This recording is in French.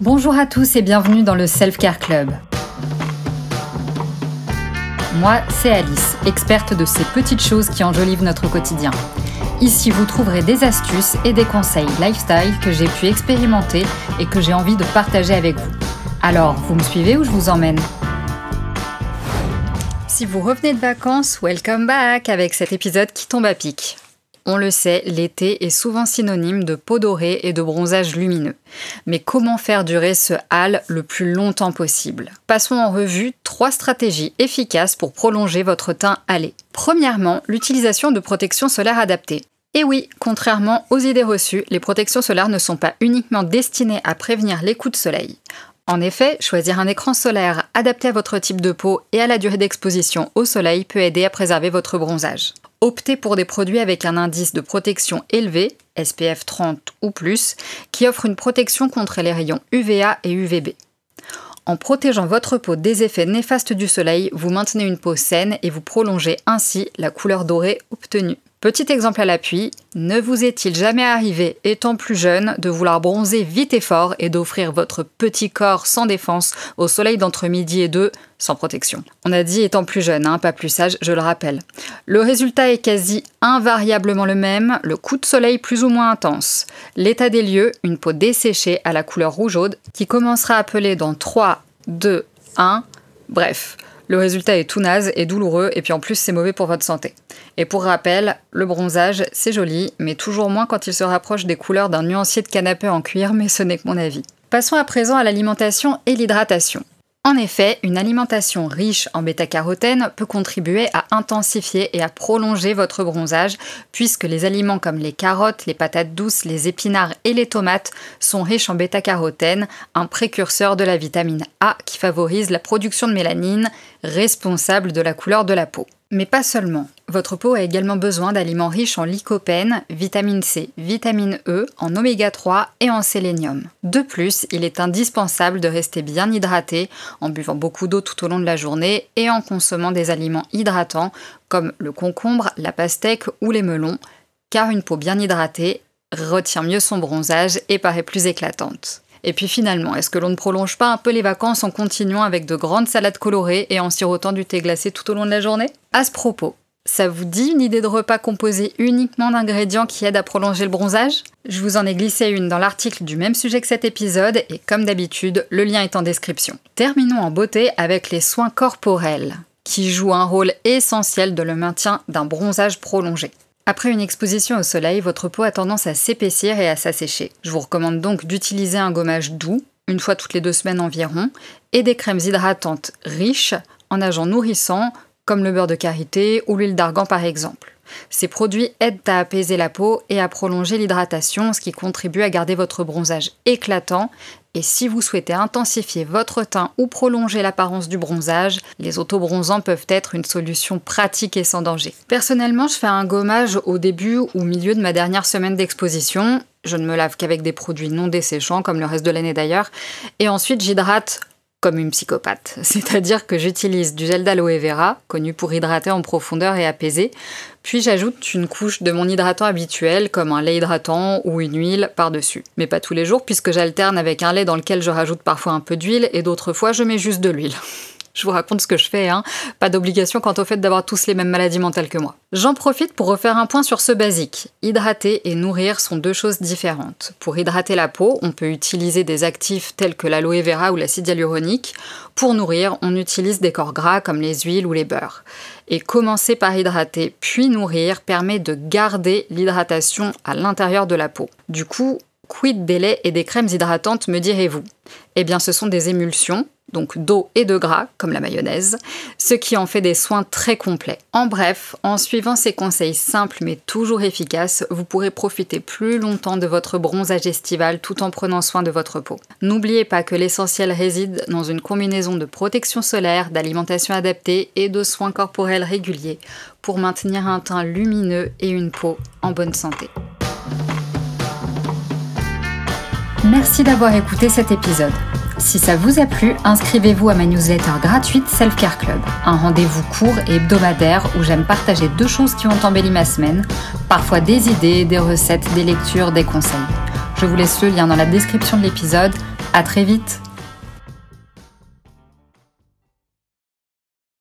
Bonjour à tous et bienvenue dans le Self Care Club. Moi, c'est Alice, experte de ces petites choses qui enjolivent notre quotidien. Ici, vous trouverez des astuces et des conseils lifestyle que j'ai pu expérimenter et que j'ai envie de partager avec vous. Alors, vous me suivez ou je vous emmène ? Si vous revenez de vacances, welcome back avec cet épisode qui tombe à pic. On le sait, l'été est souvent synonyme de peau dorée et de bronzage lumineux. Mais comment faire durer ce hâle le plus longtemps possible ? Passons en revue 3 stratégies efficaces pour prolonger votre teint hâlé. Premièrement, l'utilisation de protections solaires adaptées. Et oui, contrairement aux idées reçues, les protections solaires ne sont pas uniquement destinées à prévenir les coups de soleil. En effet, choisir un écran solaire adapté à votre type de peau et à la durée d'exposition au soleil peut aider à préserver votre bronzage. Optez pour des produits avec un indice de protection élevé, SPF 30 ou plus, qui offrent une protection contre les rayons UVA et UVB. En protégeant votre peau des effets néfastes du soleil, vous maintenez une peau saine et vous prolongez ainsi la couleur dorée obtenue. Petit exemple à l'appui, ne vous est-il jamais arrivé, étant plus jeune, de vouloir bronzer vite et fort et d'offrir votre petit corps sans défense au soleil d'entre midi et 2, sans protection ? On a dit étant plus jeune, pas plus sage, je le rappelle. Le résultat est quasi invariablement le même, le coup de soleil plus ou moins intense. L'état des lieux, une peau desséchée à la couleur rougeaude, qui commencera à peler dans 3, 2, 1, bref. Le résultat est tout naze et douloureux, et puis en plus c'est mauvais pour votre santé. Et pour rappel, le bronzage, c'est joli, mais toujours moins quand il se rapproche des couleurs d'un nuancier de canapé en cuir, mais ce n'est que mon avis. Passons à présent à l'alimentation et l'hydratation. En effet, une alimentation riche en bêta-carotène peut contribuer à intensifier et à prolonger votre bronzage, puisque les aliments comme les carottes, les patates douces, les épinards et les tomates sont riches en bêta-carotène, un précurseur de la vitamine A qui favorise la production de mélanine, responsable de la couleur de la peau. Mais pas seulement. Votre peau a également besoin d'aliments riches en lycopène, vitamine C, vitamine E, en oméga 3 et en sélénium. De plus, il est indispensable de rester bien hydraté en buvant beaucoup d'eau tout au long de la journée et en consommant des aliments hydratants comme le concombre, la pastèque ou les melons, car une peau bien hydratée retient mieux son bronzage et paraît plus éclatante. Et puis finalement, est-ce que l'on ne prolonge pas un peu les vacances en continuant avec de grandes salades colorées et en sirotant du thé glacé tout au long de la journée ? À ce propos, ça vous dit une idée de repas composé uniquement d'ingrédients qui aident à prolonger le bronzage ? Je vous en ai glissé une dans l'article du même sujet que cet épisode et comme d'habitude, le lien est en description. Terminons en beauté avec les soins corporels, qui jouent un rôle essentiel dans le maintien d'un bronzage prolongé. Après une exposition au soleil, votre peau a tendance à s'épaissir et à s'assécher. Je vous recommande donc d'utiliser un gommage doux, une fois toutes les 2 semaines environ, et des crèmes hydratantes riches en agents nourrissants, comme le beurre de karité ou l'huile d'argan par exemple. Ces produits aident à apaiser la peau et à prolonger l'hydratation, ce qui contribue à garder votre bronzage éclatant. Et si vous souhaitez intensifier votre teint ou prolonger l'apparence du bronzage, les autobronzants peuvent être une solution pratique et sans danger. Personnellement, je fais un gommage au début ou milieu de ma dernière semaine d'exposition. Je ne me lave qu'avec des produits non desséchants, comme le reste de l'année d'ailleurs. Et ensuite, j'hydrate comme une psychopathe. C'est-à-dire que j'utilise du gel d'aloe vera, connu pour hydrater en profondeur et apaiser, puis j'ajoute une couche de mon hydratant habituel, comme un lait hydratant ou une huile par-dessus. Mais pas tous les jours, puisque j'alterne avec un lait dans lequel je rajoute parfois un peu d'huile, et d'autres fois je mets juste de l'huile. Je vous raconte ce que je fais, Pas d'obligation quant au fait d'avoir tous les mêmes maladies mentales que moi. J'en profite pour refaire un point sur ce basique. Hydrater et nourrir sont 2 choses différentes. Pour hydrater la peau, on peut utiliser des actifs tels que l'aloe vera ou l'acide hyaluronique. Pour nourrir, on utilise des corps gras comme les huiles ou les beurres. Et commencer par hydrater puis nourrir permet de garder l'hydratation à l'intérieur de la peau. Du coup, quid des laits et des crèmes hydratantes, me direz-vous ? Eh bien, ce sont des émulsions, donc d'eau et de gras, comme la mayonnaise, ce qui en fait des soins très complets. En bref, en suivant ces conseils simples mais toujours efficaces, vous pourrez profiter plus longtemps de votre bronzage estival tout en prenant soin de votre peau. N'oubliez pas que l'essentiel réside dans une combinaison de protection solaire, d'alimentation adaptée et de soins corporels réguliers pour maintenir un teint lumineux et une peau en bonne santé. Merci d'avoir écouté cet épisode. Si ça vous a plu, inscrivez-vous à ma newsletter gratuite Self Care Club, un rendez-vous court et hebdomadaire où j'aime partager 2 choses qui ont embelli ma semaine, parfois des idées, des recettes, des lectures, des conseils. Je vous laisse le lien dans la description de l'épisode. À très vite!